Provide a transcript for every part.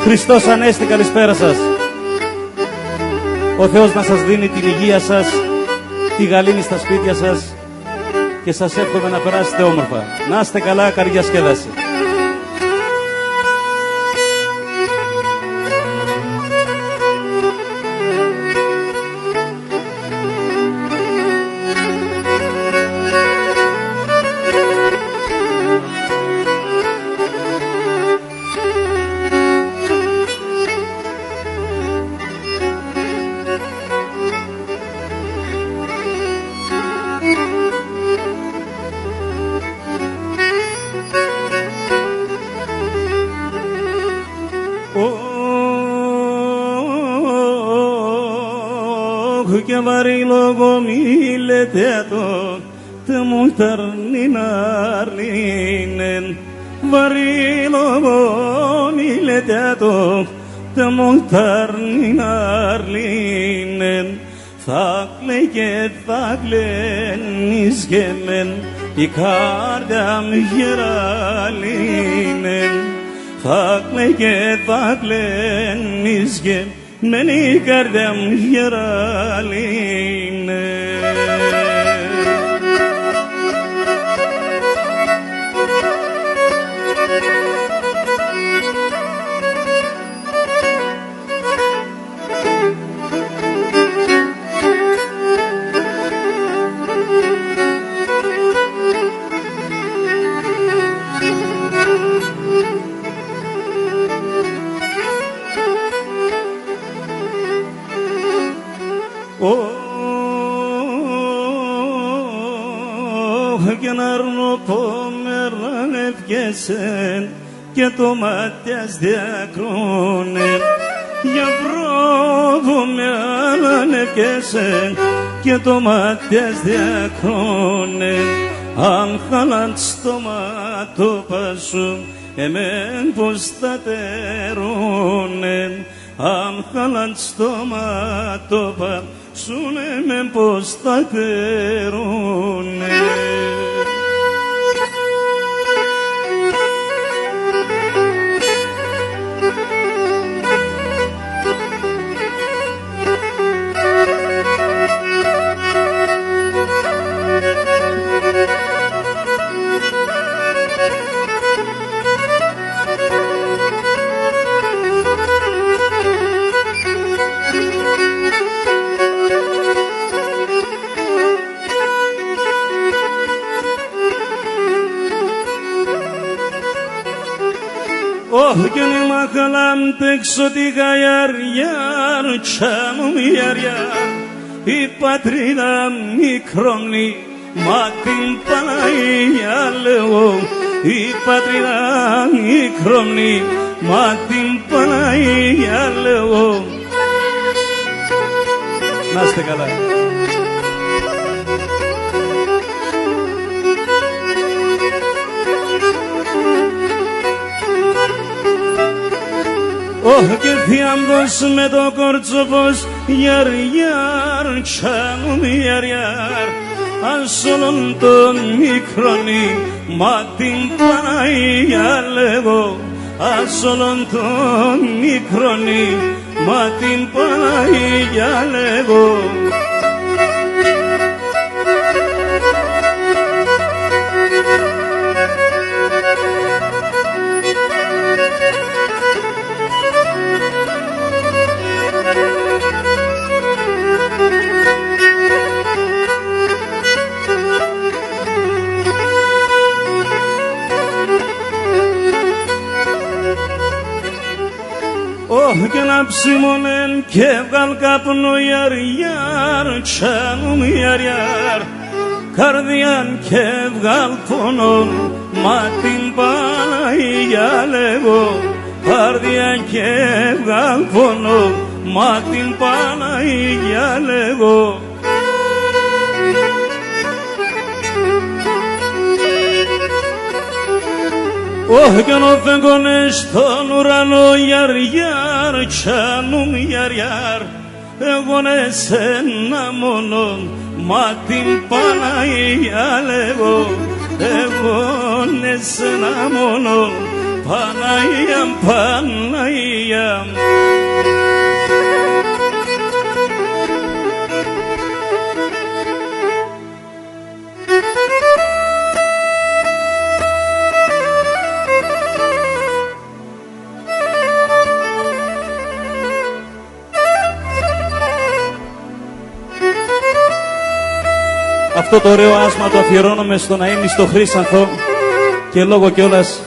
Χριστός Ανέστη, καλησπέρα σας. Ο Θεός να σας δίνει την υγεία σας, τη γαλήνη στα σπίτια σας και σας εύχομαι να περάσετε όμορφα. Να είστε καλά, καλή διασκέδαση. Και βαρύ λόγο μιλέτε το τε μου ταρνιναρνίνεν βαρύ λόγο μιλέτε το τε μου ταρνιναρνίνεν θα κλαίει και θα κλαίνεις και μεν η καρδιά μου γεραλίνεν θα κλαίει και θα κλαίνεις και μεν η καρδιά μου γεραλίνε. Και να αρνοπόμεραν ευκέσεν και το μάτιας διακρόνεν για προβομέραν ευκέσεν και το μάτιας διακρόνεν αν χαλάν στο μάτωπα σου εμέν πως τα τερώνεν αν χαλάν στο μάτωπα σου εμέν πως τα τερώνεν. Oh, gönül makalam tek sotika yar yar canım yar yar I patrida mikromni matin panay yalevo I patrida mikromni matin panay yalevo. Να είστε καλά. Και θιάμβος με το κορτσοφός γιαρ γιαρ τσάνουν γιαρ γιαρ ασόλον τον μικρόνι μα την Παναγία λέγω ασόλον τον μικρόνι μα την Παναγία λέγω. Και να ψημώνεν και βγάλ καπνό γιαρ γιαρ τσάνουν γιαρ γιαρ καρδιάν και βγάλ πονόν μα την Παναγία λέγω καρδιάν και βγάλ πονόν μα την Παναγία λέγω. Και να φέγγωνε στον ουρανό γιαρ γιαρ τσάνουν γιαρ γιαρ εγώ εσένα μόνον μα την Παναγία λέγω εγώ εσένα μόνον Παναγία, Παναγία. Αυτό το ωραίο άσμα το αφιερώνουμε στον αείμνηστο Χρύσανθο και λόγω κιόλας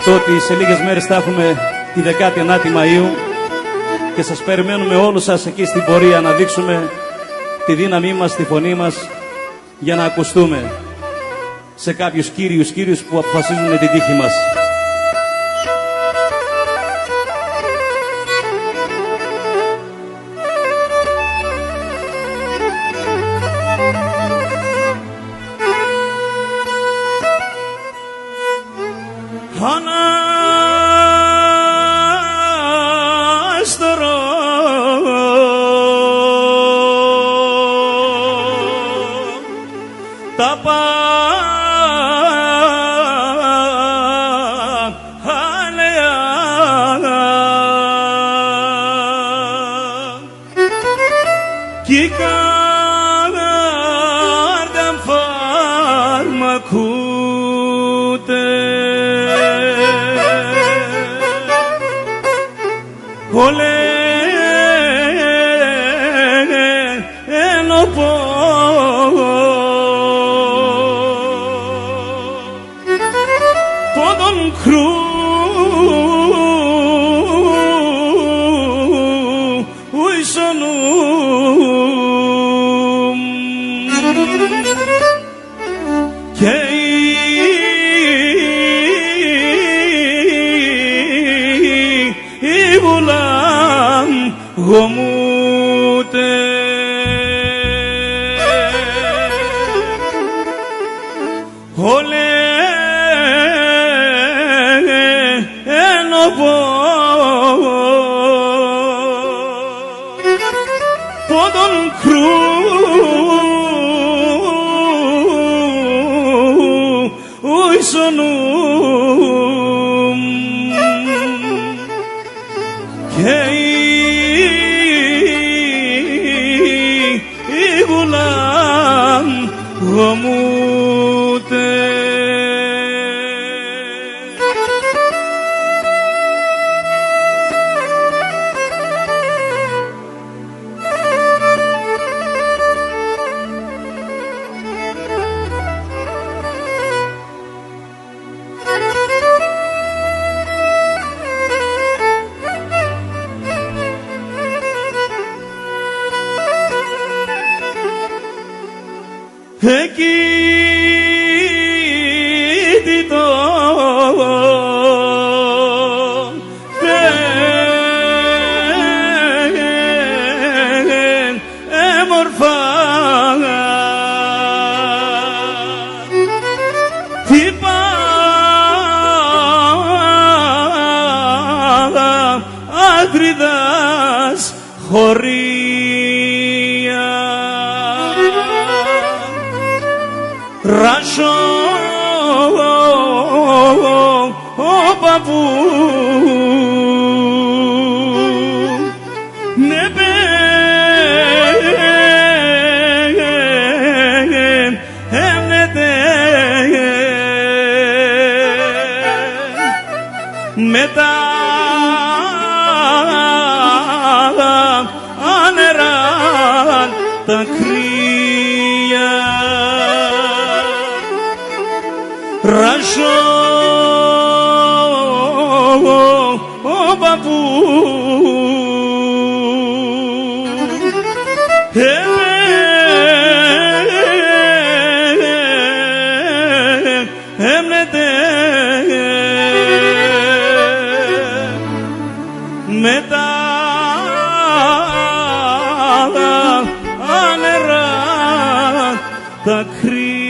το ότι σε λίγες μέρες θα έχουμε τη 19η Μαΐου και σας περιμένουμε όλους σας εκεί στην πορεία να δείξουμε τη δύναμή μας, τη φωνή μας για να ακουστούμε σε κάποιους κύριους που αποφασίζουν την τύχη μας. Τα παλαιά κι η καρδιά φαρμακούται όλε ενώ πόδον κρούισονούμ και η βουλάμ γομούται όλε πόδον κρούισονούμ και η βουλάμ γομούται. Εκεί το έμορφα τι άδριδας χωρία ράσο ο παππού ναι έμνεται μετά ανεράν τα κρύα ράσο ο παππού έμνεται μετά ανεράν τα κρύα.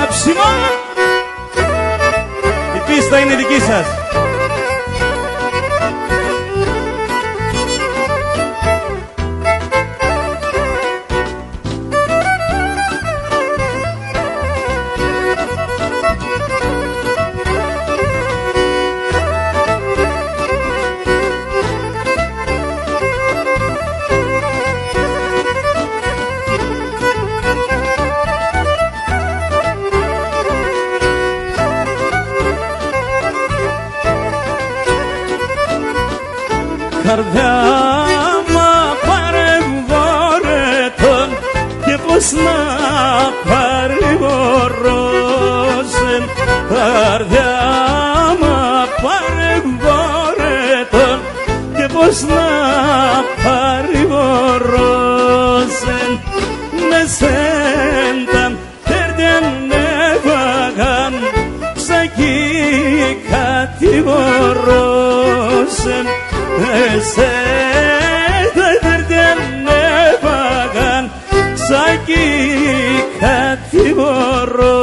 Άψιμα! Η πίστα είναι δική σας. καρδιά μα παρεμβόρετον και πως να παρηγορώσεν. Καρδιά μα παρεμβόρετον και πως να παρηγορώσεν. Με σένταν τέρτιαν έβαγαν ψακί κατηγορώσεν. Με σένταν τέρτιαν έβαγαν ψακί κατηγορώσεν.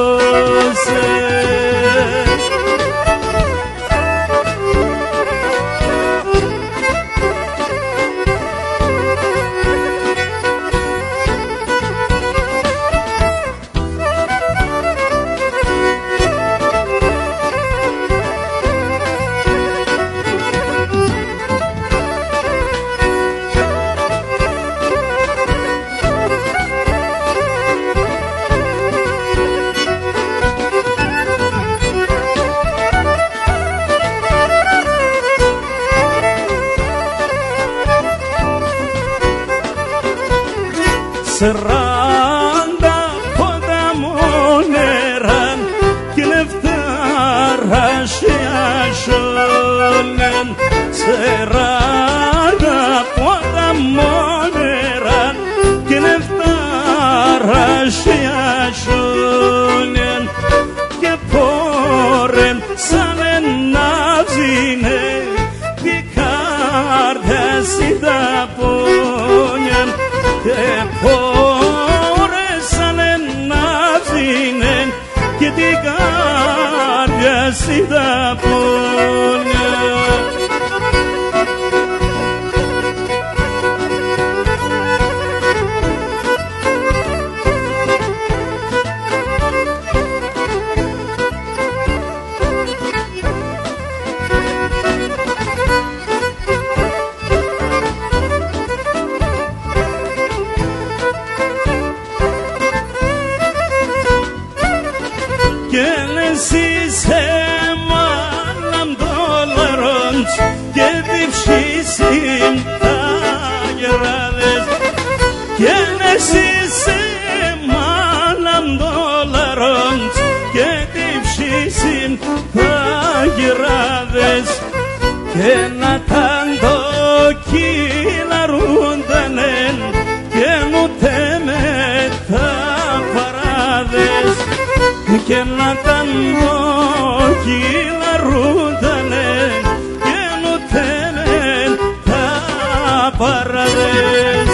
Σεράντα πόντα μόνεραν και νεφτάρα σιασόλεν. Σεράντα πόντα μόνεραν και νεφτάρα σιασόλεν. Και πόρεν σαν εναύζινε τη κάρδια συνταπώνιαν. Και πόρεσαν εναύζινεν και την καρδιά συνταπώνιαν. Και διψήσιν τα γεράδες και νεσίσε μάναμ $, και διψήσιν τα γεράδες και να τάντο κυλαρούντανεν και νουτε με τα παράδες και να τάντο κυλαρούντανεν παραδές.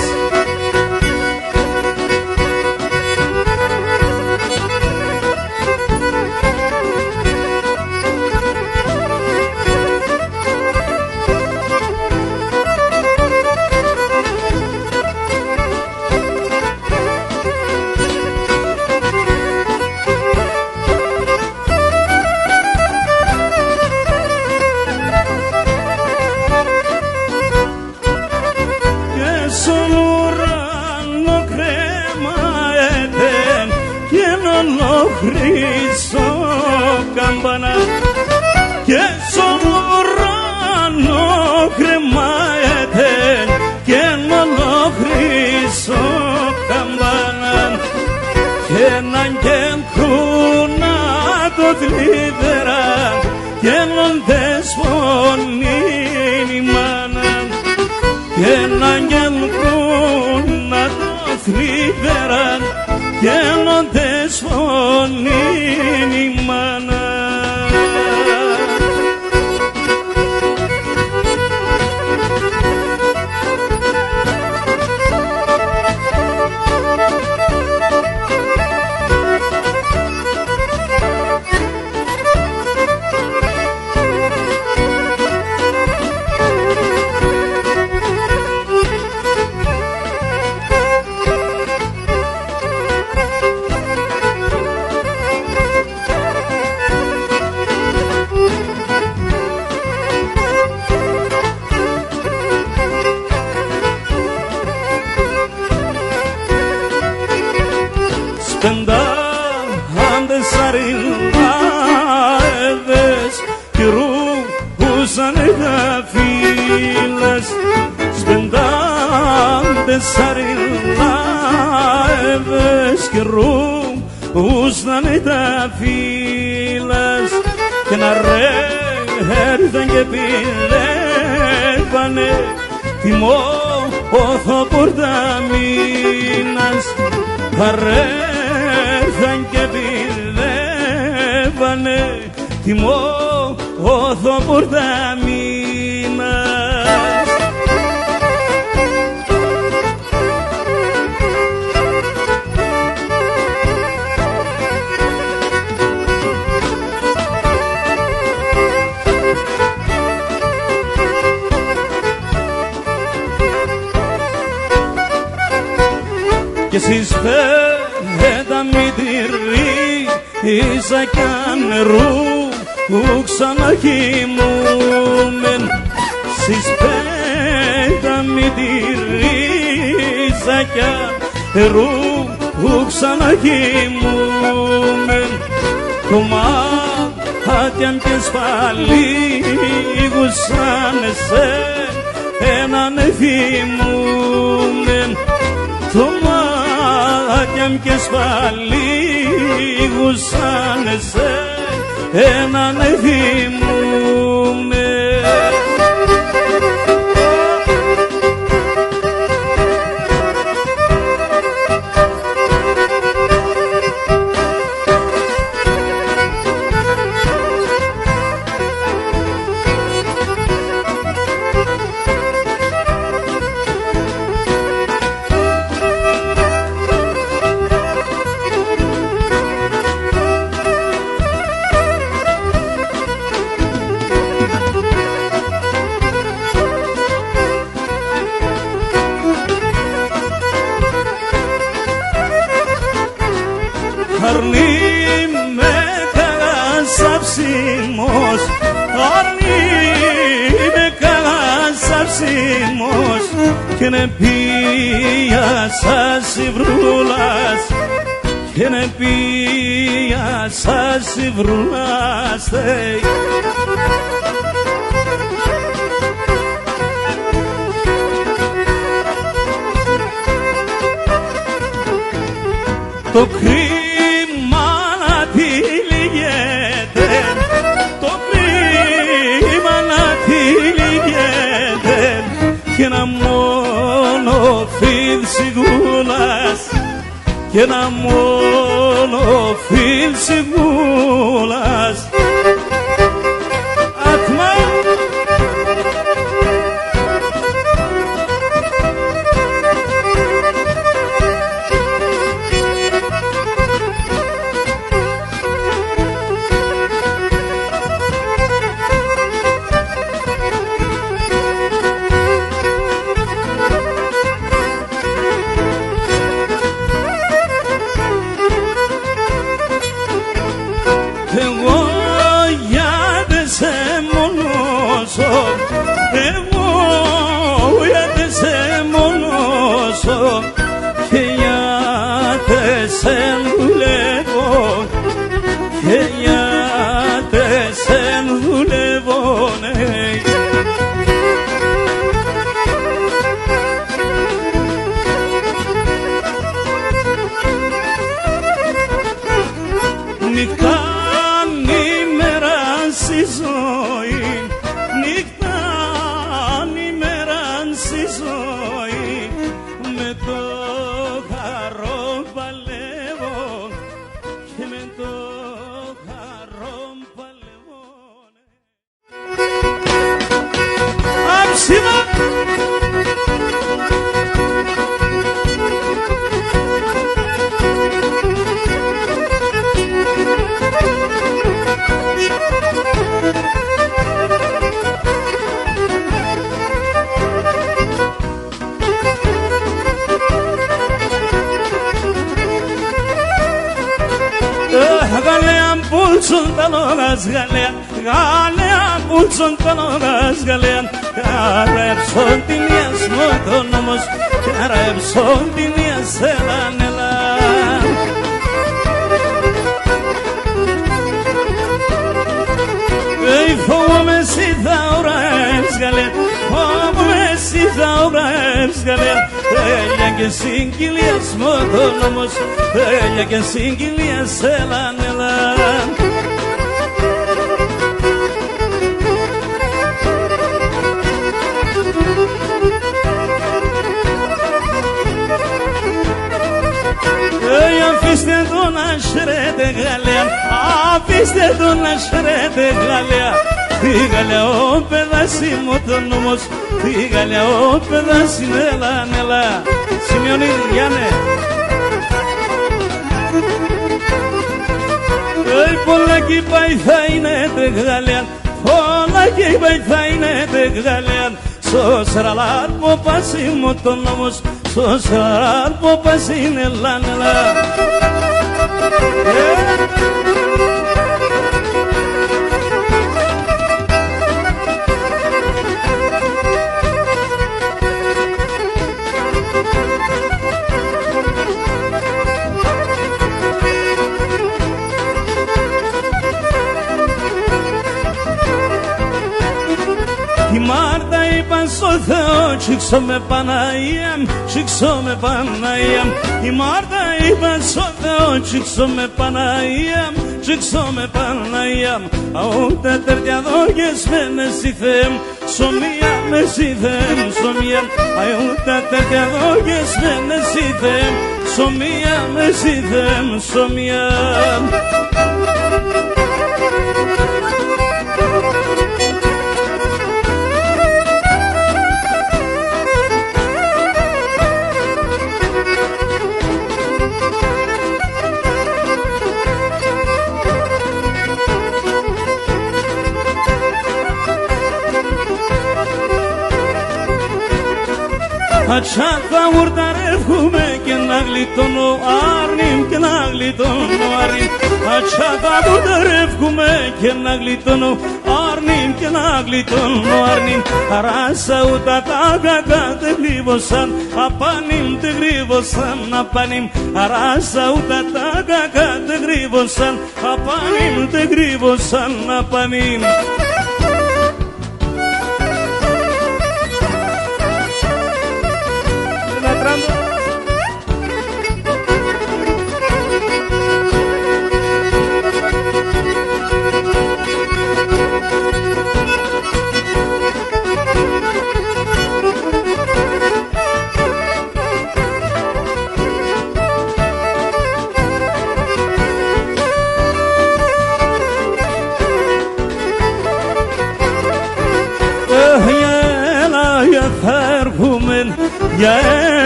Χρυσό καμπανά και στον ουρανό κρεμάεται και όλο χρυσό καμπανά και έναν γεμκούνα το θλίβερα και έναν δεσπονήν η μάνα και έναν γεμκούνα το θλίβερα και έναν δεσπονήν η μάνα. Sarılmaedes, ki ruhu sana da files. sarila eveskirru Uznan da filas και να έρθαν και πιλεύανε τιμό όθο πορταμίνας έρθαν και πιλεύανε τιμό όθο πορταμίνας. Και εσείς πέτα μη τυρίζα κι νερού που ξαναχυμούμεν. Εσείς πέτα μη τυρίζα κι νερού που ξαναχυμούμεν. Το μάτιαν και σπαλίγουσαν σε έναν θυμούμεν. Το μάτιαν και σπαλίγουσαν σε έναν θυμούμεν. Αρνή με καγασαψίμος, αρνή με καγασαψίμος και νε πίασα σιβρούλας και νε πίασα σιβρούλας. Το κρίμα να τυλίγεται, το κρίμα να τυλίγεται και ένα μόνο φιλ σιγούλας και ένα μόνο φιλ σιγούλας. Ατμά εγώ γιατί σε μονώσω, εγώ γιατί σε μονώσω και γιατί σε δουλεύω και γιατί σε δουλεύω, ναι. Νυχτά στη ζωή, νύχτα ημέραν στη ζωή, με το χαρό παλεύω και με το χαρό παλεύω. Άψιμα! Galea pulsun tanogas galea, galea pulsun tanogas galea, careb son tinias motonomos, careb son tinias elanela. Ei fome si daura galea, fome si daura galea, Τέλεια και συγκυλίας μοτονόμος, τέλεια και συγκυλίας έλαν, έλαν. Αφήστε τον να σρέτε Γαλλία, αφήστε τον να σρέτε Γαλλία. Τη Γαλλία ο παιδάς μου τον νόμος, τη Γαλλία ο παιδάς είναι έλα, έλα. Σημειονίδη, Γιάννε. Πολλά κι πάει θα είναι τε Γαλλία, πολλά κι πάει θα είναι τε Γαλλία. Στο σραλάρ μου πάσει μου τον νόμος, στο σραλάρ μου πάσει είναι έλα, έλα. Η Μάρτα είπαν στο Θεό, σήξω με Παναγία, σήξω με Παναγία. Η Μάρτα είπαν στο Θεό, σήξω με Παναγία, σήξω με Παναγία. Ούτε τέτοια δόγες με νεσίθεμ, σομία με σύθεμ, σομία. Ούτε τέτοια δόγες με νεσίθεμ, σομία με σύθεμ, σομία. Ατσά θα ουρταρεύχουμε και να γλιτώνω άρνημ και να γλιτώνω άρνημ. Ατσά θα ουρταρεύχουμε και να γλιτώνω άρνημ και να γλιτώνω άρνημ. Αράσα ούτα τα κακά τε γρήβωσαν απάνημ, τε γρήβωσαν απάνημ. Αράσα ούτα τα κακά τε γρήβωσαν απάνημ, τε γρήβωσαν απάνημ. Για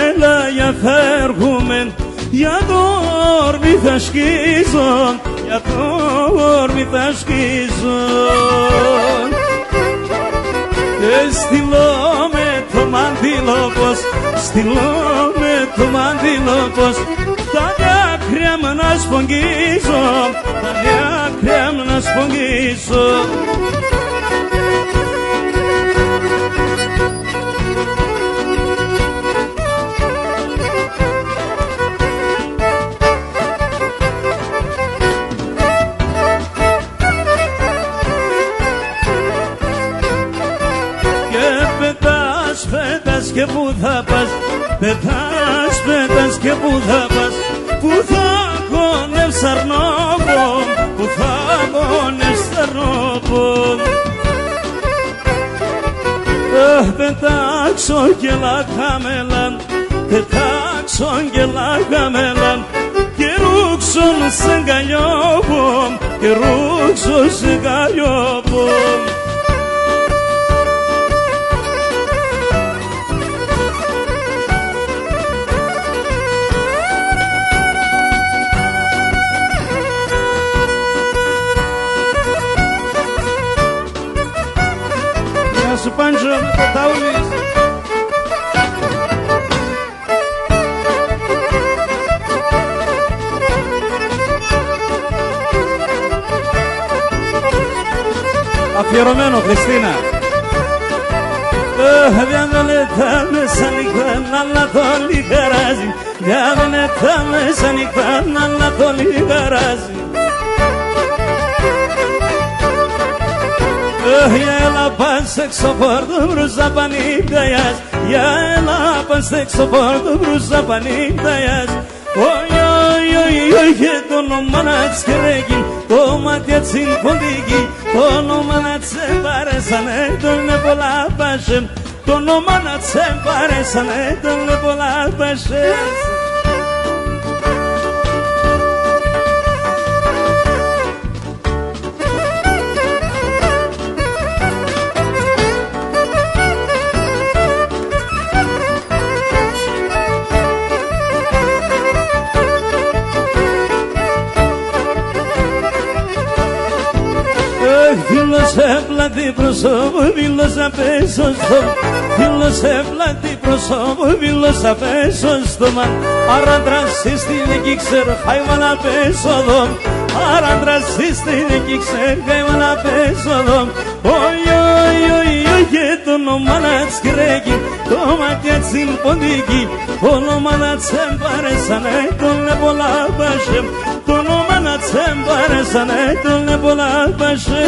έλα, για θα έρχομεν, για το όρμη θα σκίζω, για το όρμη θα σκίζω. Στείλω με το μαντήλο πως, στείλω με το μαντήλο πως, τα δάκρυα μου να σπογγίζω, τα δάκρυα μου να σπογγίζω. Πετάς και πού θα πας, πετάς, πετάς και πού θα πας, πού θα γονεύς αρνόπον, πού θα γονεύς αρνόπον. Πετάξω και λαχάμελαν, πετάξω και λαχάμελαν, και ρούξον σε γκαλιόπον, και ρούξον σε γκαλιόπον. Σου Πάντζο με το ταούλι. Αφιερωμένο, Χριστίνα. Δεν τα μέσα νύχτα, αλλά το λιγαράζει. Δεν τα μέσα νύχτα, αλλά το λιγαράζει. Έλα πας έξω πόρτο μπροστά πανίπταγιάς, Για έλα πας έξω πόρτο μπρούσα πανίδαιας. Oi, oi, oi, oi, και το όνομα να τσιρέγει, το μάτια τσιμποντίγει, το όνομα να τσεμπάρεσανε, τον πολλά πάσε, το όνομα να τσεμπάρεσανε, τον πολλά πάσε. Φίλωσε πλάτη προσώπου, φίλωσα πέσω στο. Φίλωσε πλάτη προσώπου, φίλωσα πέσω στο. Αραντρασίς την εκεί ξέρω, χαϊβάνα πέσω εδώ. Αραντρασίς την εκεί ξέρω, χαϊβάνα πέσω εδώ. Oi, oi, oi, oi, και το όνομα να τσιρέγει, το μάτια τσιμποντίγει, το όνομα να τσεμπάρεσανε, τον πολλά πάσε. Το όνομα να τσεμπάρεσανε, τον πολλά πάσε.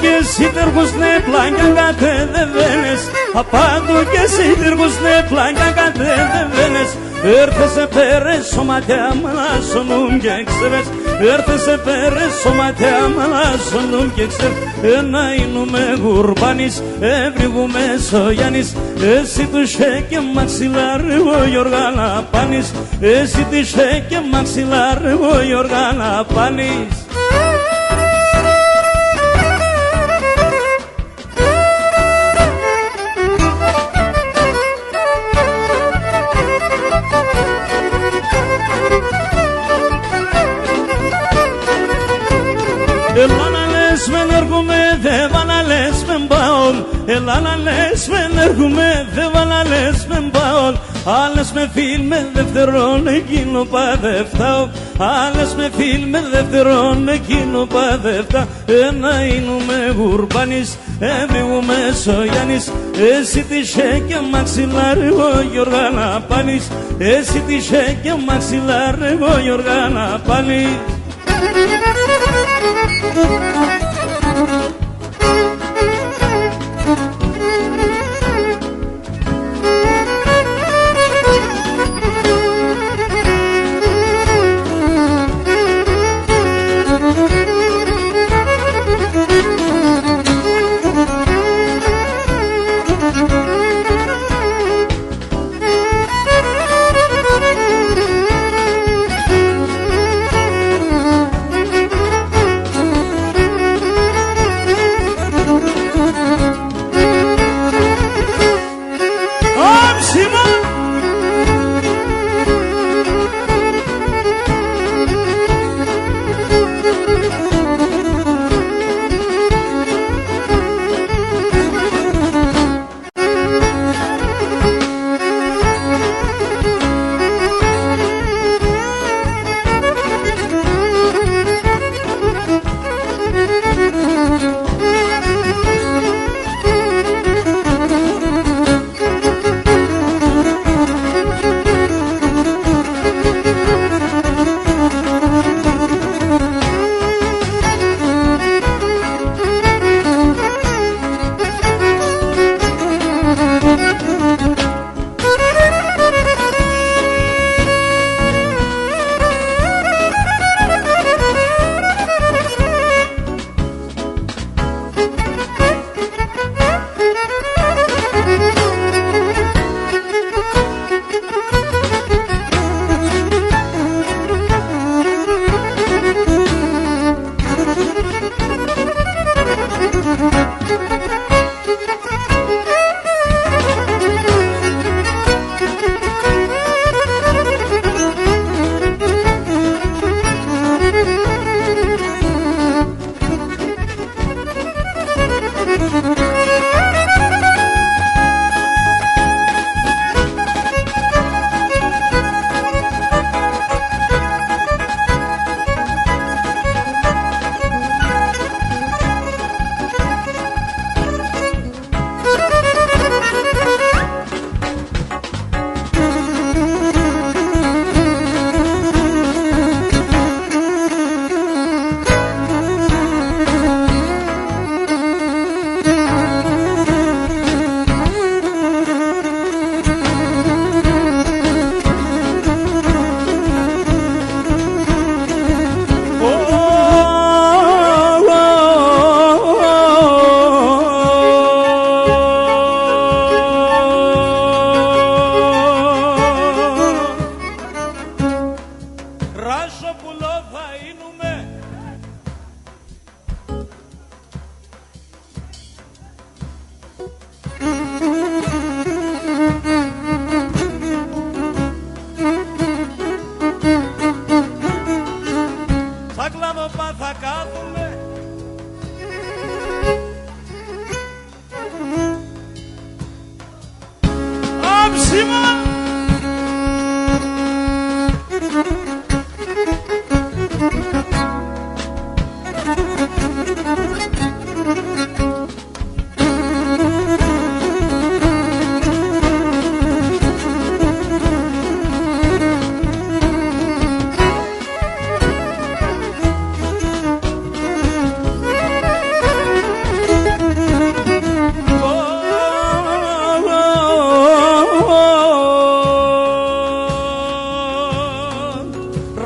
Και σύντεργους ναι πλάνια κατεδεβαίνες. Απάντου και σύντεργους ναι πλάνια κατεδεβαίνες. Έρθεσαι πέρες σωματιά μαλάσσονουν και ξέρες. Έρθεσαι πέρες σωματιά μαλάσσονουν και ξέρες. Ένα είνουμε γουρμπάνης, έβριγουμε Σογιάννης. Εσύ του είχε και μαξιλάρι, ο Γιώργανα πάνης. Εσύ του είχε και μαξιλάρι, ο Γιώργανα πάνης. Έλα να λες μεν έρχομαι, δε βα να λες μεν πάω. Έλα να λες μεν έρχομαι, δε βα να λες μεν πάω. Άλλες με φίλ με δευτερόν εκείνο παδευτάω. Άλλες με φίλ με δευτερόν εκείνο παδευτά. Ένα είνουμε γουρμπάνης, έβριγουμε Σογιάννης. Εσύ τύχε και μαξιλάρι, ο Γιώργανα πάνης. Εσύ τύχε και μαξιλάρι, ο Γιώργανα πάνης.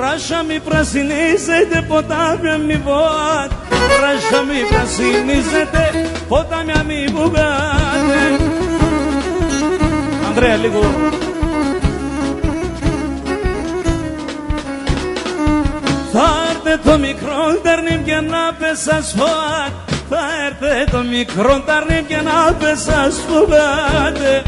Ράσια μη πρασινίζεται, ποτάμια μη βοάτε. Ράσια μη πρασινίζεται, ποτάμια μη βοάτε. Ανδρέα, λίγο. Θα έρθει το μικρό ταρνίμ και να πέσα σφοάτε. Θα έρθει το μικρό ταρνίμ και να πέσα σφοάτε.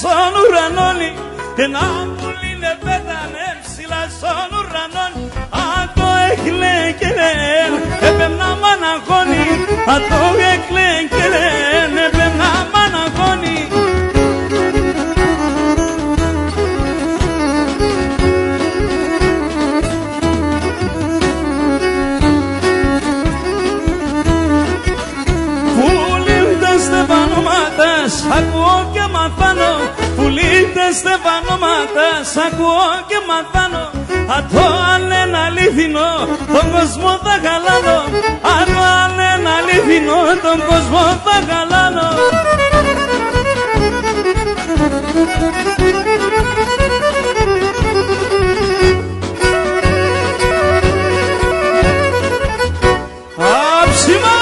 Στον ουρανόν, ένα πουλί με πέτανε ψηλά στον ουρανόν. Αν το έκλε και λένε, έπαιρνα μ' αναγώνει. Αν το έκλε και λένε, έπαιρνα μ' αναγώνει. Πουλί τα στεφανώματα, ακούω και μαθάνω. Πουλί τα στεφανώματα, σ' ακούω και μαθάνω. Αν το αν είναι αλήθινο, τον κόσμο θα χαλάνω. Αν το αν είναι αλήθινο, τον κόσμο θα χαλάνω. Άψιμα!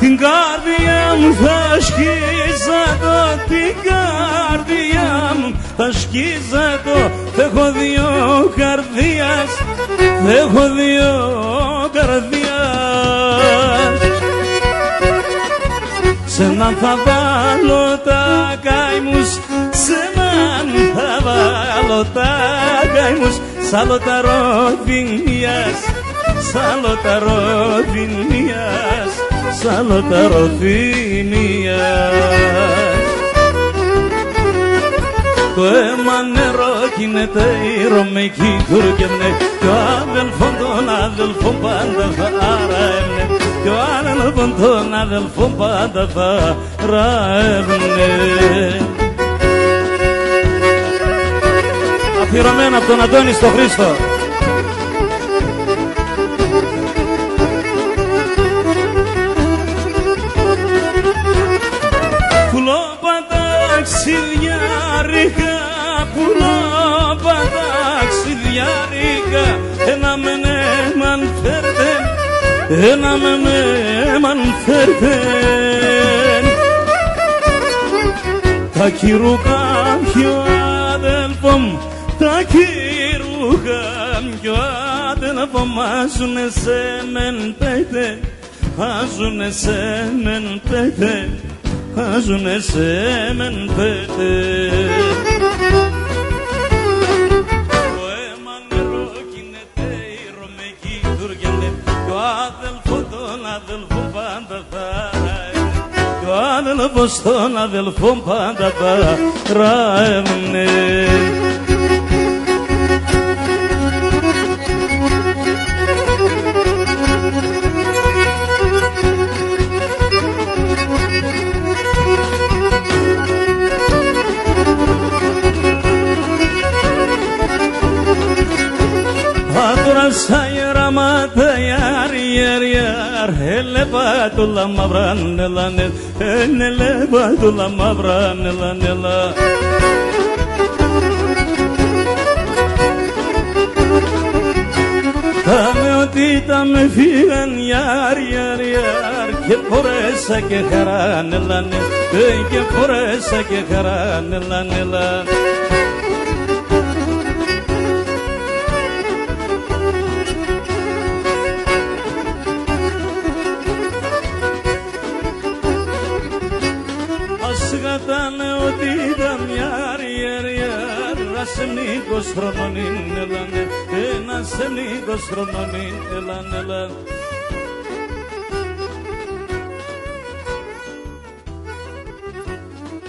Την καρδιά μου θα σκίζα το, την καρδιά μου θα σκίζα το. Θ' έχω δύο καρδίας, θ' έχω δύο καρδίας. Σ' έναν θα βάλω τα καημούς, σ' έναν θα βάλω salotagaimus, salotarovinias, salotarovinias, salotarovinias. Το αίμα νερό γίνεται ηρωμική τουρκευνε κι ο αδελφόν των αδελφών πάντα θα ραεύνε κι ο αδελφόν των αδελφών πάντα θα ραεύνε. Αφιερωμένα από τον Αντώνη στο Χρήστο. Ταξιδιάρικα, πουλόπα ταξιδιάρικα, ένα με νέμαν φέρτεν, ένα με νέμαν φέρτεν. Τα κυρούκα πιο αδελφόμ, τα κυρούκα πιο αδελφόμ, άζουνε σε μεν πέτε, άζουνε σε μεν πέτε. Άζουνε σε μεν πέτε. Το αίμα νερό γίνεται ηρωμική τουρκευνε κι ο αδελφός των αδελφών πάντα θα ραεύνε κι ο αδελφός των αδελφών πάντα θα ραεύνε. Sayra mata yar yar yar hele batula mabran nelanel hele batula mabran nelanela. Tame oti tame figan yar yar yar ke poresa ke kharan nelanel ke poresa ke kharan nelanela. Asgatane odidam yar yar yar Rasemnikos chrononin elane Nasemnikos chrononin elane.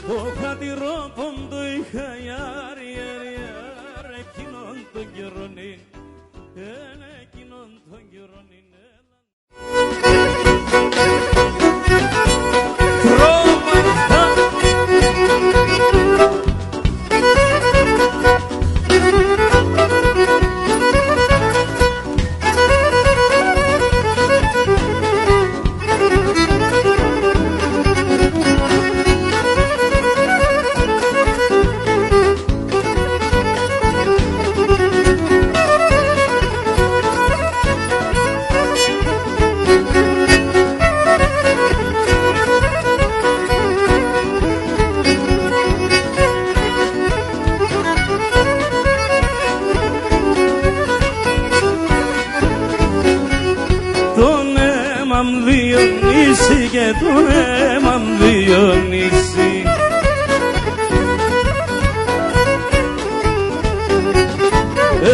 Το χατηρόπον το είχα yar yar yar Εκείνον τον καιρονин εκείνον τον καιρονιν. Διονύση και τον έμαμ Διονύση.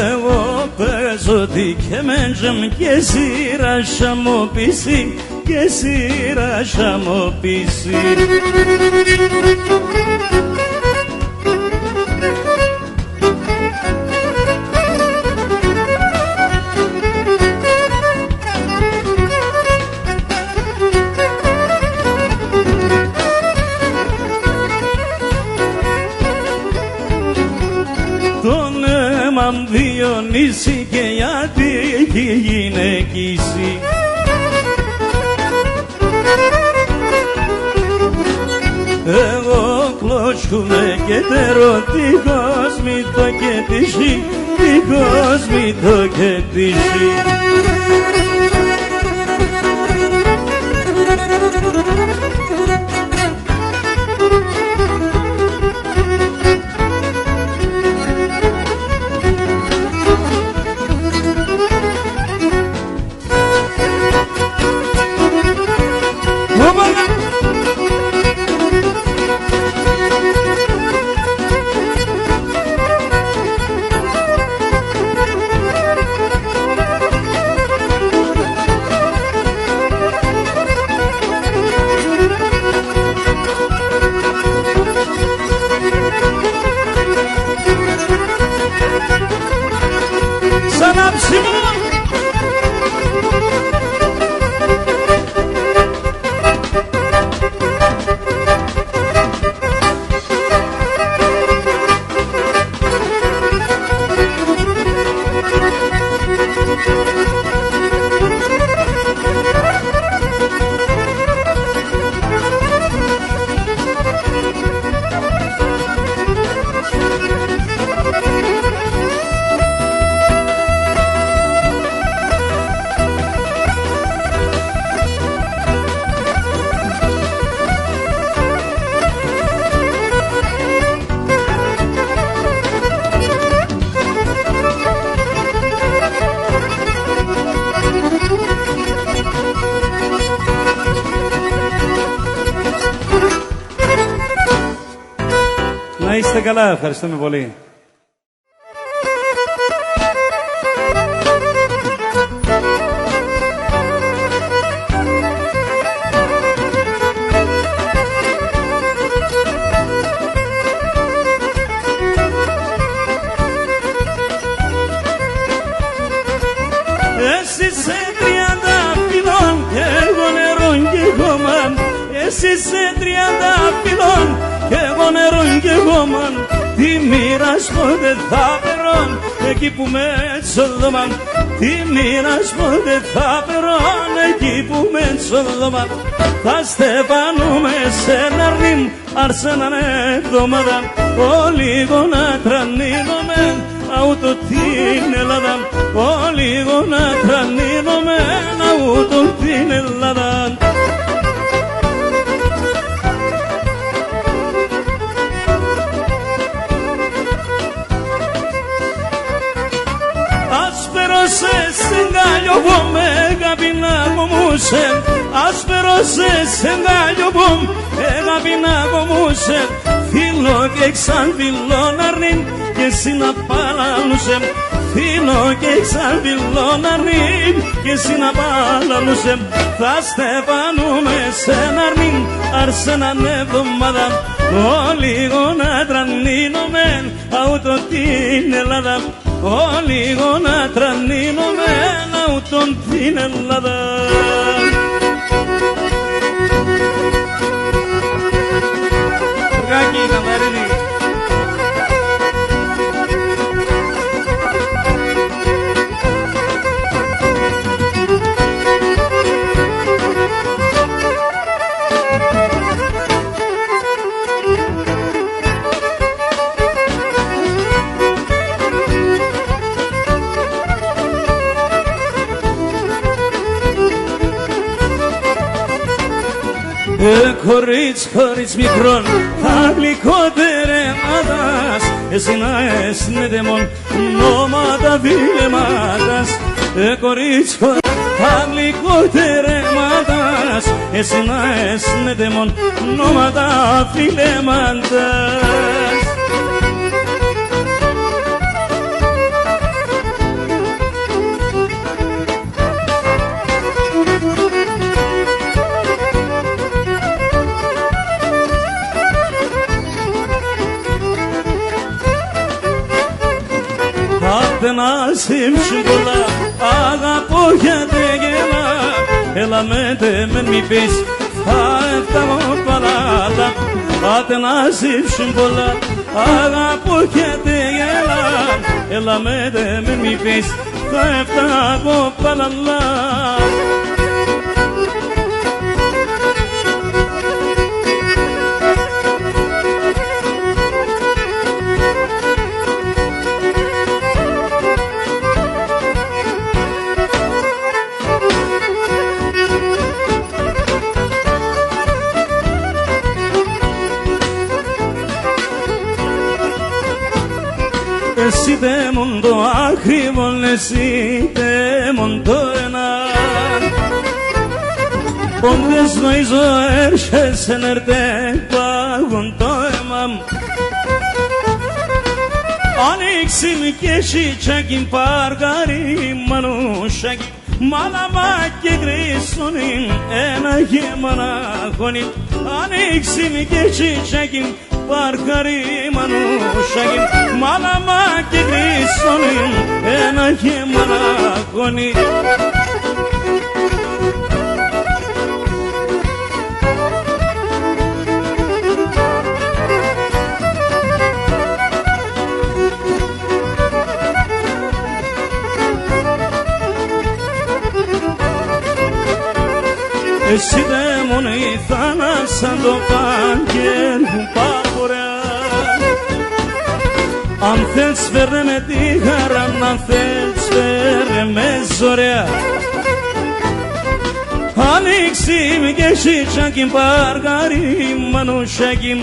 Εγώ παίζω τι και μέντζεμ και εσύ ράσα μου πείσει και εσύ ράσα μου πείσει. Διονύση και γιατί έχει γυναικήσει. Εγώ κλωτσούμε και τερώ τυχώς μη το κετήσει, τυχώς μη το κετήσει. κλάψιμο. Να είστε καλά, ευχαριστούμε πολύ. Εσύ σε 30 φυλών και εγώ νερό και εγώ μαν. Εσύ σε 30 φυλών και εγώ νερό και εγώ μαν. Τι μοίρας ποτέ θα περών εκεί που με τσοδόμαν. Τι μοίρας ποτέ θα περών εκεί που με τσοδόμαν. Θα στεφανούμε σε ένα ρήμ αρσέναν εβδομάδα. Όλοι γονάτραν είδομεν αούτο την Ελλάδα. Όλοι γονάτραν είδομεν αούτο την Ελλάδα. Άσπερωσε σενγάλιο που με αγαπήνα κομμούσε. Άσπερωσε σενγάλιο που με αγαπήνα κομμούσε. Φίλο και εξαν φίλον αρνήν και εσύ να παλαλούσε. Φίλο και εξαν φίλον αρνήν και εσύ να παλαλούσε. Θα στεφανούμε σε ένα αρνήν αρσέναν εβδομάδα. Όλοι γονάτραν είδομεν αούτο την Ελλάδα. Όλοι γονάτραν είδομεν αούτο την Ελλάδα. Γάκι, Καμαρίνη. Χωρίς μικρόν θα γλυκότερεματας. Εσύ να έσνετε μον νόματα βιλεμάτας. Χωρίς θα γλυκότερεματας. Εσύ να έσνετε μον νόματα βιλεμάτας. Να σύμψουν πολλά, αγαπώ γιατί γελά. Έλα με μη πεις, θα έφταγω παράλα. Άτε να σύμψουν πολλά, αγαπώ γιατί γελά. Έλα με μη πεις, θα έφταγω παράλα. Εσύ δέμον το ακριβόν, εσύ δέμον το ένα. Πόντες νοίζω έρχεσαι νερτέ πάγουν το αίμα. Ανοίξει μη και εσύ τσάκιν παρκάρι μανούσακι. Μάλαμα και γρήσονιν ένα γεμάνα χωνιν. Ανοίξει μη και εσύ τσάκιν παρκάρι μανούσακι. Μάλαμα και γρήσονιν κρίσωνη ένα γέμα να αγώνει. Εσύ δε μόνο η θάλασσα το πάγγελ που πάπορια. Αν θες φέρε με τη χαρά, αν θες φέρε με ζωρέα. Ανοίξει με και σίτσακιν παργάρι μανουσάκιν,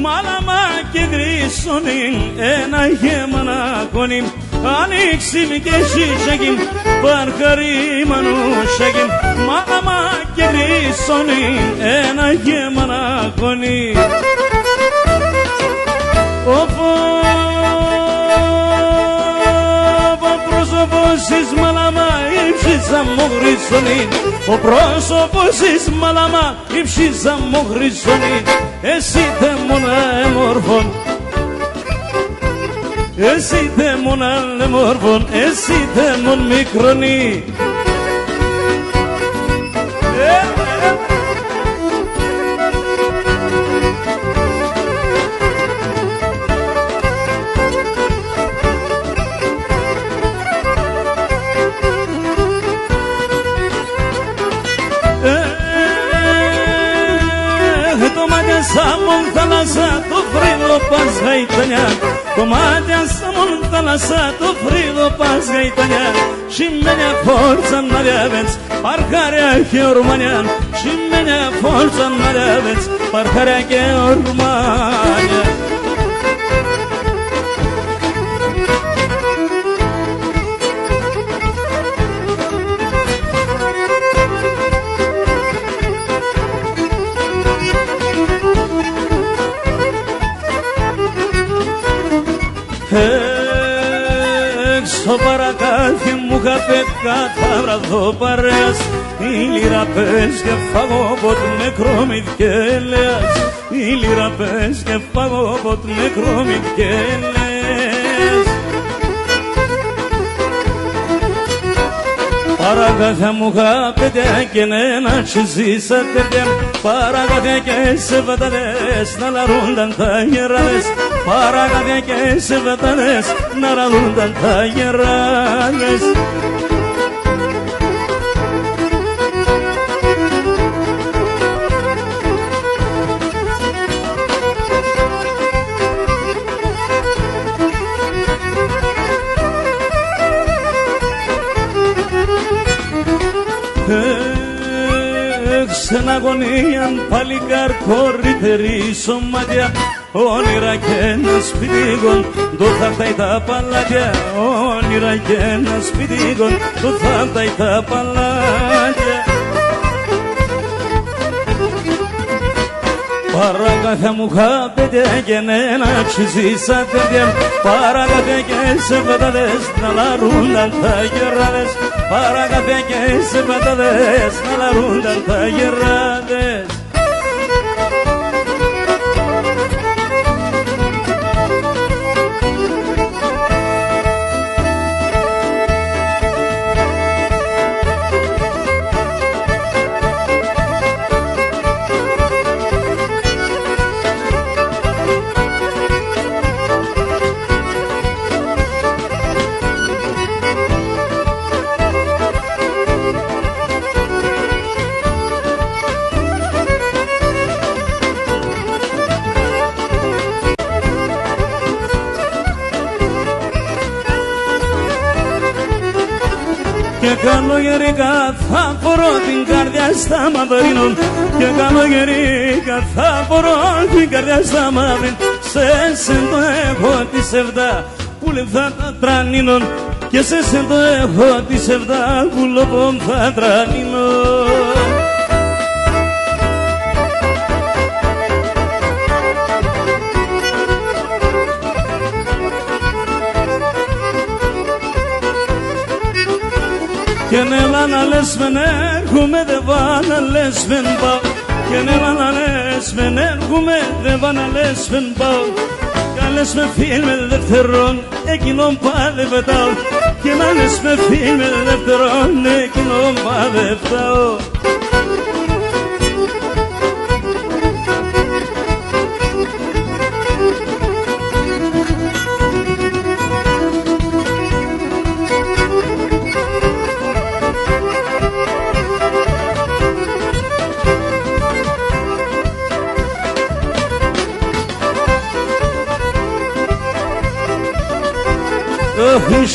μάλαμα και γρίσονιν ένα γέμα να κονιν. Ανοίξει με και σίτσακιν παργάρι μανουσάκιν, μάλαμα και γρίσονιν ένα γέμα να κονιν. Πρόσωπος μαλάμα ύψιζα μου γρίσονιν, ο πρόσωπος εις μαλάμα ύψιζα μου γρίσονιν. Εσύ δε μόνα εμόρφων, εσύ δε μόνα εμόρφων, εσύ δε μόν μικρονί. Σαμον θάλασσα το φρύδο πας γαϊτανιά, κομμάτια σαμον θάλασσα το φρύδο πας γαϊτανιά. Σιμένια φόρτσα να διάβες, παρχάρια και ορμάνια, σιμένια φόρτσα να διάβες, παρχάρια και ορμάνια. Έξω παρακάθι μου καπέκα θα βραδώ παρέας, η λύρα πες και φάγω ποτ νεκρό μη βγέλεας, η λύρα πες και φάγω ποτ νεκρό μη βγέλεας. Παρακάθα μου καπέτα και νένα τσιζίσα τερδιά, παρακάθα και σε βαταδές να λαρούνταν τα γεράδες, παρακάθα και σε βαταδές να λαρούνταν τα γεράδες. Στην αγωνίαν παλικάρ κορυτερή σωμάτια, όνειρα και ένα σπιτίγον, το θαρτάει τα παλάτια, όνειρα και ένα σπιτίγον, το θαρτάει τα παλάτια. Παρακάθα μου χάπετε και νένα ξυζήσα τέντια, παρακάθα και σε βαταδές να λαρούνταν τα γεράδες, παρακάθα και σε βαταδές να λαρούνταν τα γεράδες. Και καλογερικά θα φορώ την καρδιά στα μαυρίνων, και καλογερικά θα φορώ την καρδιά στα μαυρίνων. Σε σεν το έχω τις 7 που λεπτά τα τρανίνων, και σε σεν το έχω τις 7 που λοπών θα τρανίνων. Και νέλα να λες μεν έρχομαι, δε βά να λες μεν πάω, και νέλα να λες μεν έρχομαι, δε βά να λες μεν πάω. Καλές με φίλμε δεύτερον, εκείνον παδευτάω. Και να λες με φίλμε δεύτερον, εκείνον παδευτάω.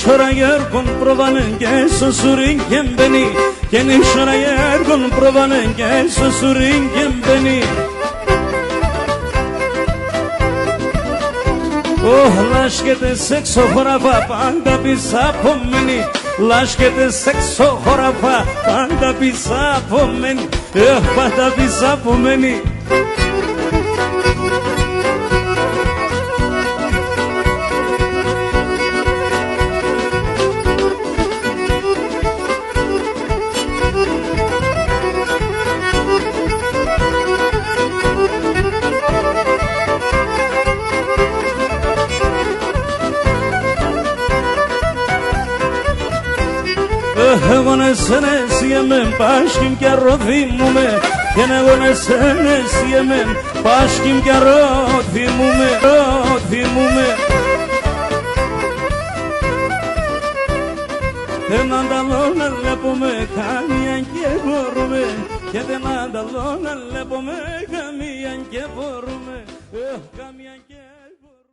Şorayer kon provanın gel susurin kem beni. Kenim şorayer kon provanın gel susurin kem beni. Oh laşkete sekso horafa panda pisa pomeni. Laşkete sekso horafa panda pisa pomeni. Panda pisa pomeni. Εγώ να σένεσιεμεν πάσχυμ κι αρροδίμουμε. Και εγώ να σένεσιεμεν πάσχυμ κι αρροδίμουμε. Δεν ανταλώ να βλέπουμε καμία και μπορούμε. Και δεν ανταλώ να βλέπουμε καμία και μπορούμε. Καμία και μπορούμε.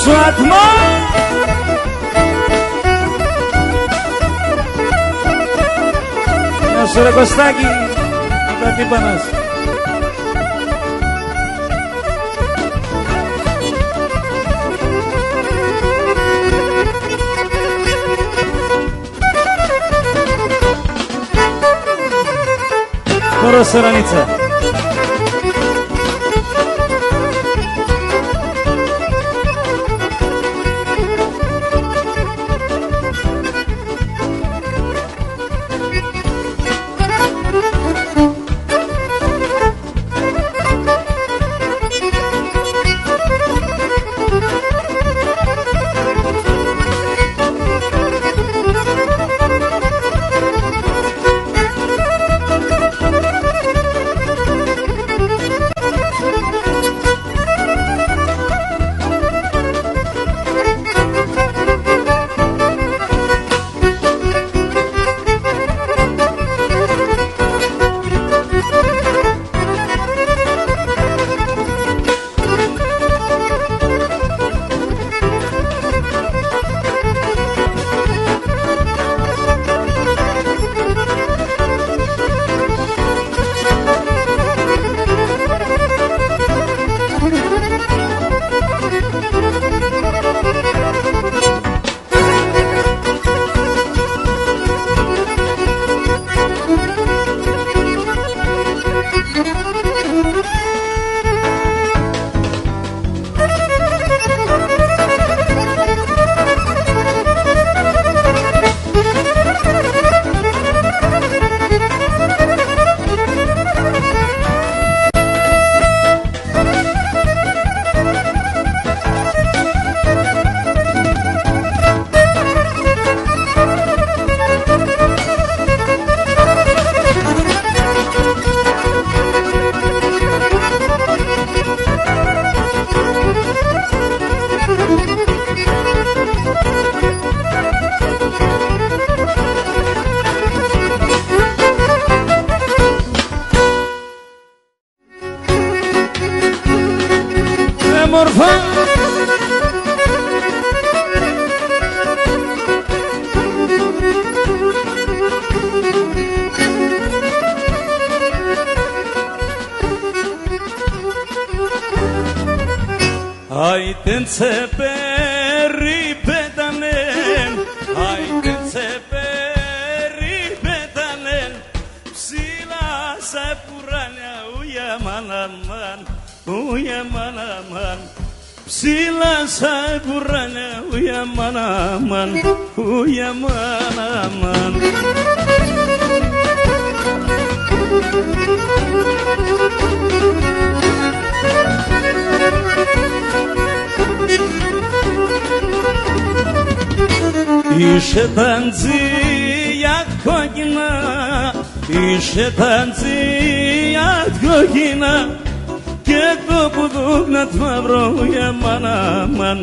σου ατμό. Γεια σου ρε Κωστάκη, από τα τύπανας. Χώρο Σερανίτσα. aman aman ψηλά σαν κουράνια aman aman aman aman Είσαι ταντζία κόκκινα, είσαι ταντζία κόκκινα και το πουδούκνα του μαύρο aman aman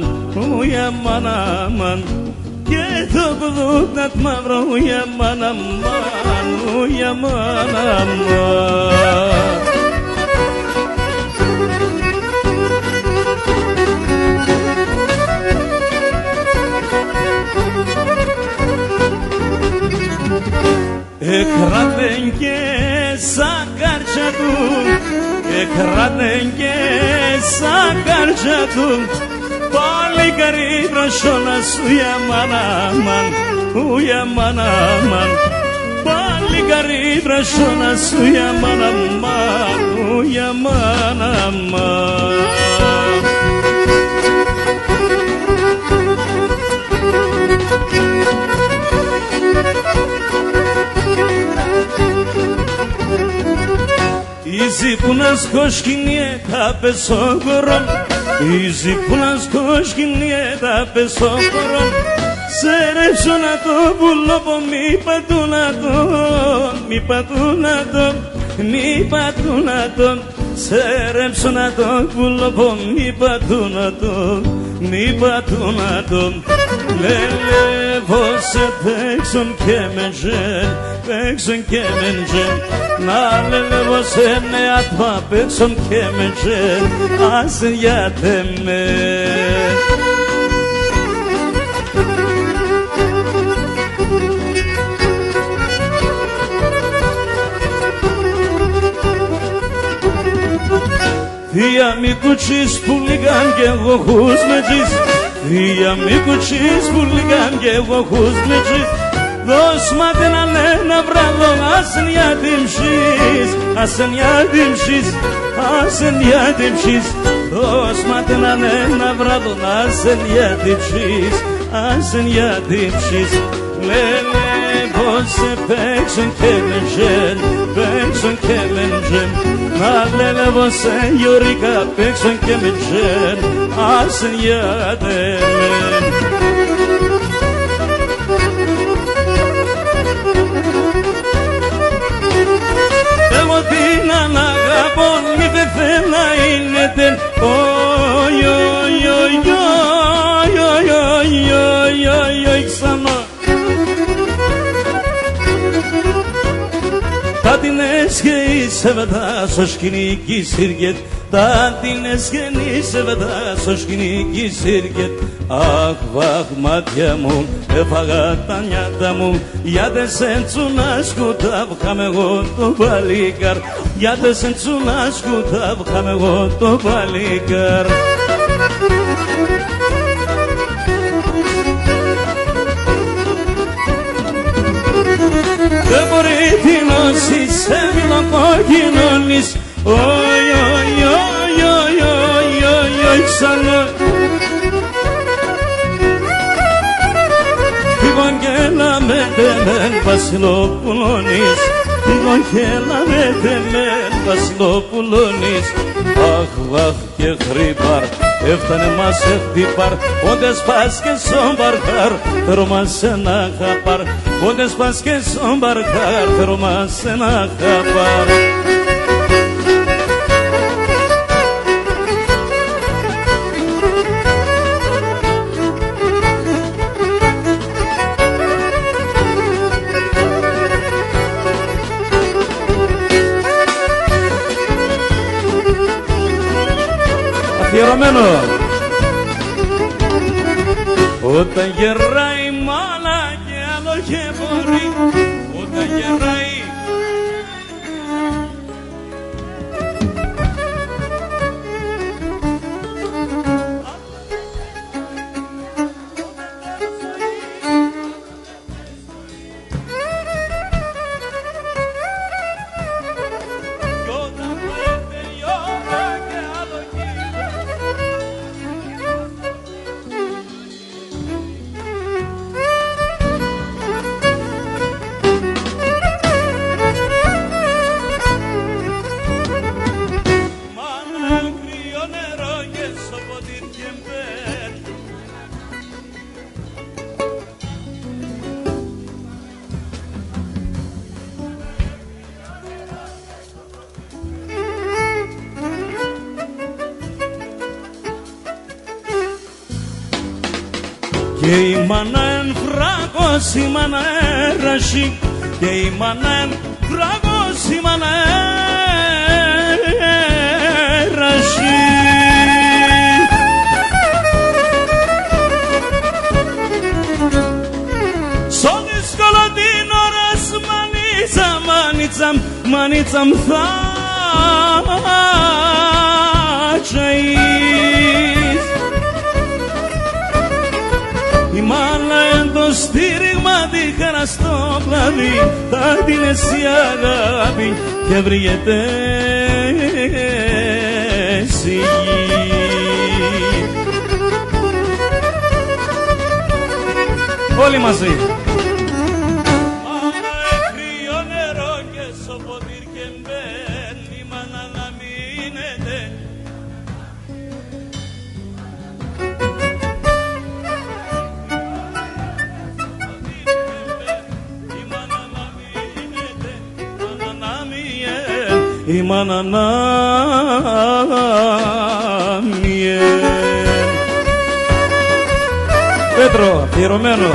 aman aman και το πουδούκνα του μαύρο aman aman aman Εκράτεν και σαν κάρτσα του, εκράτεν και σαν κάρτσα του πάλι καρύ προσώνα σου aman aman aman aman πάλι καρύ προσώνα σου aman aman aman Izi punas koşkinye tape sokoron Izi punas koşkinye tape sokoron Serepsona to bulopo mi patunato Serepsona to bulopo mi patunato Lele vose pekson kemenjen Na lele vose ne atma pekson kemenjen Asin yateme Δια μη κουτσίς που λίγαν κι εγώ χους με τζις Δια μη κουτσίς που λίγαν κι εγώ χους με τζις Δώσ' μάτε να λένε βράδο Ασεν για τύψεις Δώσ' μάτε να λένε βράδο Ασεν για τύψεις Λένε πως σε παίξουν και μεντζεν Να λένε πως σε γιορικά παίξουν και μεντζεν Ασεν για τεμέν Εγώ την αναγαπώ μη δεν θέλ να είναι τεν ξανά Τα την έσχε βατά στο σκηνική σύρκετ Τα την έσχε βατά στο σκηνική σύρκετ Αχ βαχ μάτια μου έφαγα τα νιάτα μου Γιατί σε τσούνα σκούτα βγάμε εγώ το παλίκαρ Γιατί σε τσούνα σκούτα βγάμε εγώ το παλίκαρ Δεν μπορεί την όση σε φιλοκοκκινώνεις Οι ξανά Λοιπόν και να με τεμέν βασιλοπουλώνεις Λοιπόν και να με τεμέν βασιλοπουλώνεις Αχ βαχ και χρύπαρ Έφτανε μας χτύπαρ Πότε σπάς και στον μπαρκάρ Θέλω μας ένα χαπάρ Πότε σπάς και στον μπαρκάρ Θέλω μας ένα χαπάρ Αφιερωμένο Όταν γεράει μάνα και άλλο και μπορεί Όταν γεράει Και όταν πάει τελειώνα και άλλο και Και η μάνα εν φράγος, η μάνα έρασι, και η μάνα εν φράγος, η μάνα έρασι. Στο δύσκολο την ώρας μανίτσαμ, μανίτσαμ, μανίτσαμ θα τσαείς. Η μάνα εν το στήριγμα τη χαρά στο πλαδί, θα την εσύ αγάπη και βρηγεται στη γη. Όλοι μαζί. Μάνα κρύο νερό και σοποτήρ και μπαίνει, η μάνα να μείνεται. Η μάνα να μιέν. Πέτρο, αφιερωμένο.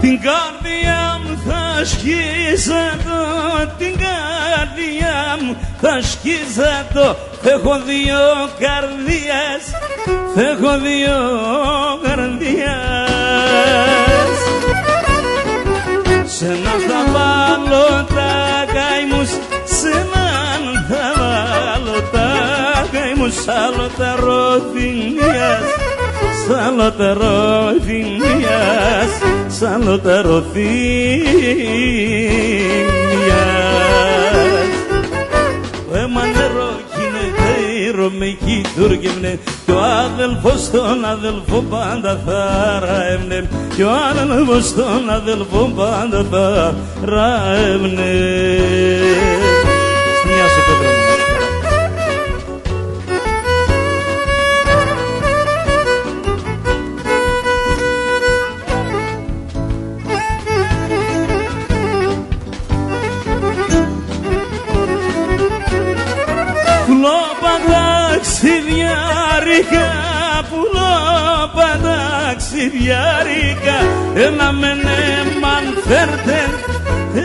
Την καρδιά μου θα σκίζα το, την καρδιά μου θα σκίζα το. Έχω δύο καρδιές, έχω δύο καρδιές. Σ' έναν θα βάλω τα καημούς, σ' έναν θα βάλω τα καημούς. Σ' άλλο τα ροδινιάς, σ' άλλο τα ροδινιάς, σ' άλλο τα ροδινιάς. Το αίμα νερό με κοίτουργευνε κι ο αδελφός τον αδελφό πάντα θα ραέμνε, κι ο αδελφός τον αδελφό πάντα θα ραέμνε. Μια σου Πέτρο. Ταξιδιάρικα, πουλόπα ταξιδιάρικα, ένα με νέμαν φέρτε,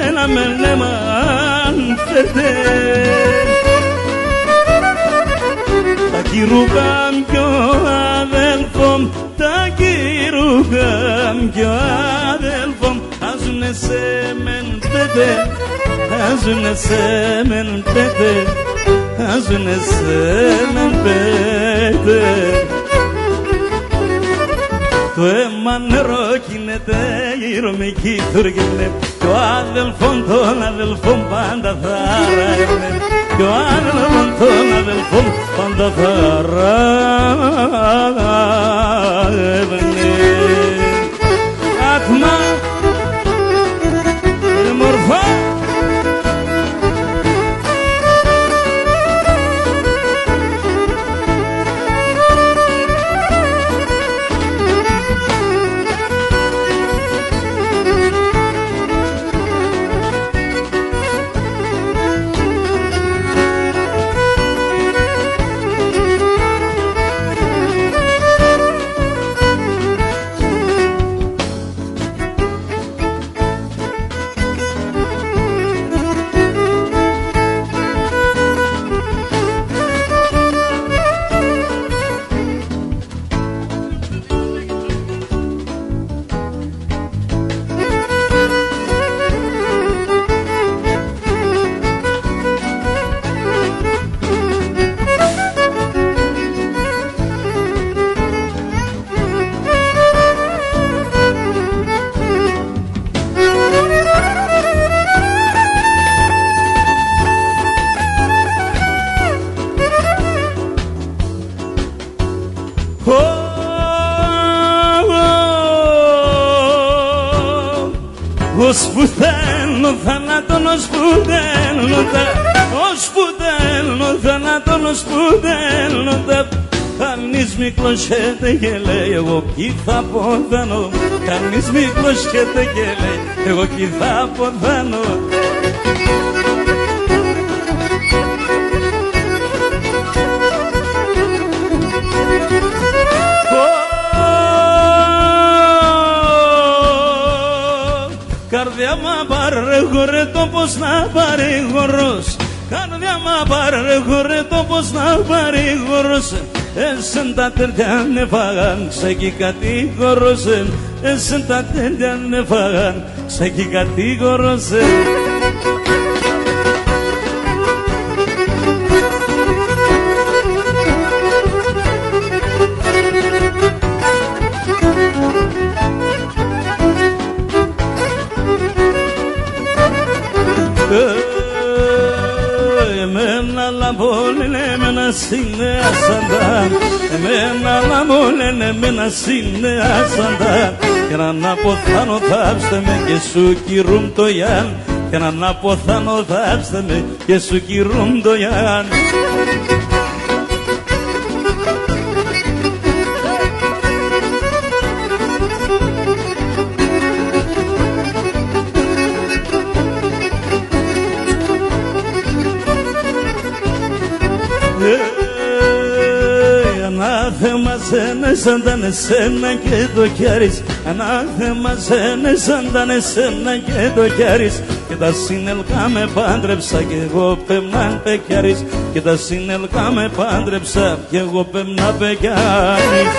ένα με νέμαν φέρτε. Τα κυρούγαμ κι ο αδέλφομ, τα κυρούγαμ κι ο αδέλφομ, άζουνε σε μεν πέτε, άζουνε σε μεν πέτε, άζουνε σε μεν πέτε. Το αίμα νερό κινείται γύρω με κοίτουργευνε, κι ο αδελφόν τον αδελφόν πάντα θα ραέμνε, κι ο αδελφόν τον αδελφόν πάντα θα ραέμνε. Άτμα μορφά ως που θέλω θάνατον, ως που θέλω ως που θέλω θάνατον, ως που θέλω κανείς μη κλωτσιέται και λέει εγώ κι θα ποδάνω. Κανείς μη κλωτσιέται και λέει εγώ κι θα ποδάνω. Καρδιά μα παρέχωρε το πως να παρηγορός. Καρδιά μα παρέχωρε το πως να παρηγορός. Εσεν τα τέλεια ναι φάγαν ξέκει κατηγορός. Εσεν τα τέλεια ναι φάγαν ξέκει κατηγορός. Εμένα λαμπόλεν, εμένα συνέασανταν. Εμένα λαμπόλεν, εμένα συνέασανταν. Και να αποθάνω θάψτε με και σου κυρούν το Ιαν. Και να αποθάνω θάψτε με και σου κυρούν το Ιαν. Ανάθεμα σένα σαν τα εσένα και το κιάρις. Ανάθεμα σένα σαν τα εσένα και το κιάρις. Και τα συνελκά με πάντρεψα κι εγώ πέμναν πεκιάρις. Και τα συνελκά με πάντρεψα κι εγώ πέμναν πεκιάρις.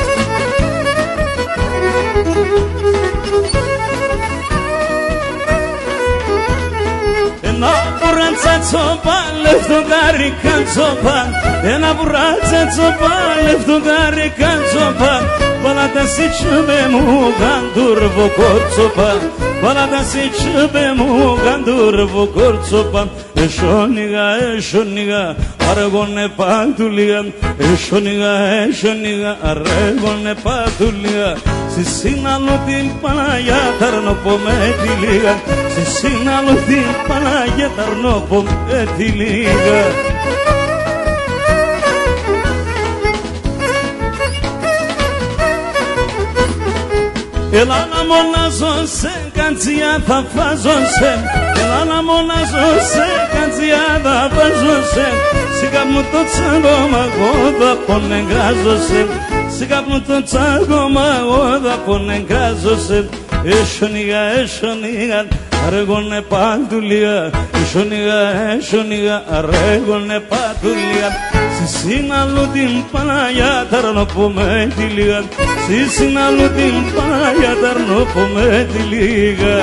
Ένα μπουράτσα τσοπά, λεφτοκάρι κατσοπά. Ένα μπουράτσα τσοπά, λεφτοκάρι κατσοπά. Βάλα τα σιτσube μου γαντούρβο κορτσοπά. Βάλα τα σιτσube μου γαντούρβο κορτσοπά. Εσόνιγα, αργώνε παντουλία. Εσόνιγα, αργώνε παντουλία. Στη σύναλο την Παναγιά ταρνοπώ με τη λίγα. Στη σύναλο την Παναγιά ταρνοπώ με τη λίγα. Έλα να μονάζω σε κατσιά θα φάζω σε. Έλα να μονάζω σε κατσιά θα φάζω σε. Σιγά μου το τσάγκωμα εγώ θα πονεγκάζω σε. Σιγά μου το τσάγκωμα εγώ θα πονεγκάζω σε. Εσόνιγα, αργώνε παντουλία. Εσόνιγα, αργώνε παντουλία. Στη σύναλο την Παναγιά ταρνοπώ με τη λίγα. Στη σύναλο την Παναγιά ταρνοπώ με τη λίγα.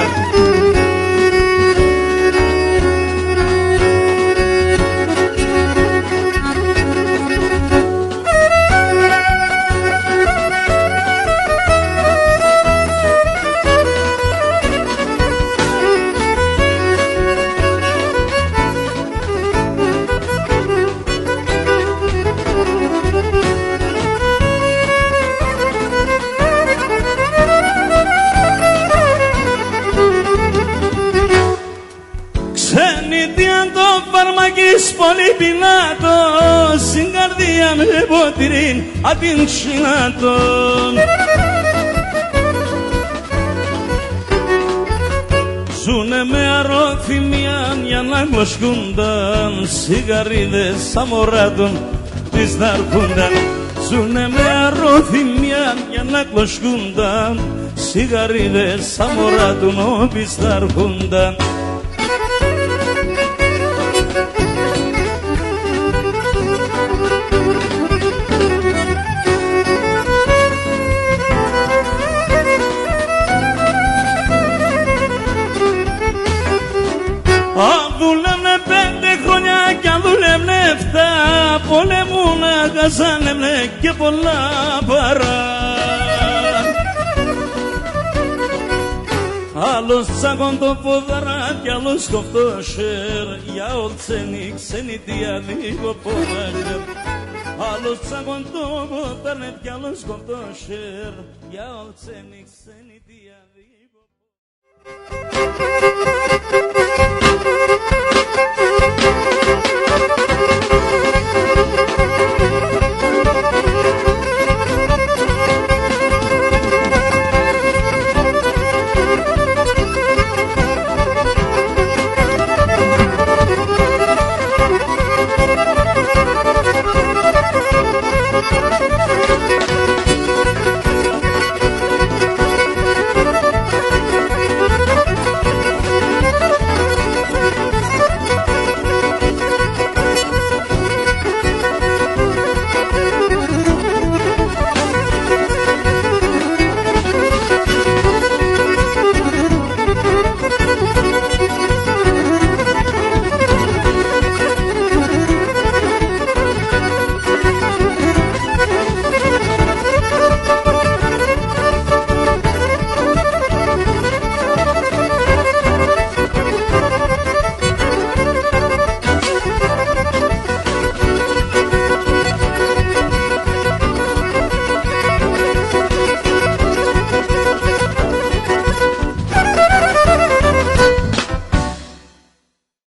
Πολύ πεινάτο, στην καρδία με ποτηρίν απ' ξυνάτο. Ζουνε με αρρώθυμια για να γλωσκούνταν, σιγαρίδες αμοράτων τις δαρκούνταν. Ζουνε με αρρώθυμια για να γλωσκούνταν, σιγαρίδες αμοράτων τις δαρκούνταν. Δούλευνε 5 χρόνια κι αν δούλευνε 7, πολεμούν αγαζάνευνε και πολλά παρά. Άλλος τσάκον το ποδαρά κι άλλος κοφτό σέρ, για ολτσένη ξένη διαδίγω πομάγερ. Άλλος τσάκον το ποδαρά κι άλλος κοφτό σέρ, για ολτσένη ξένη διαδίγω.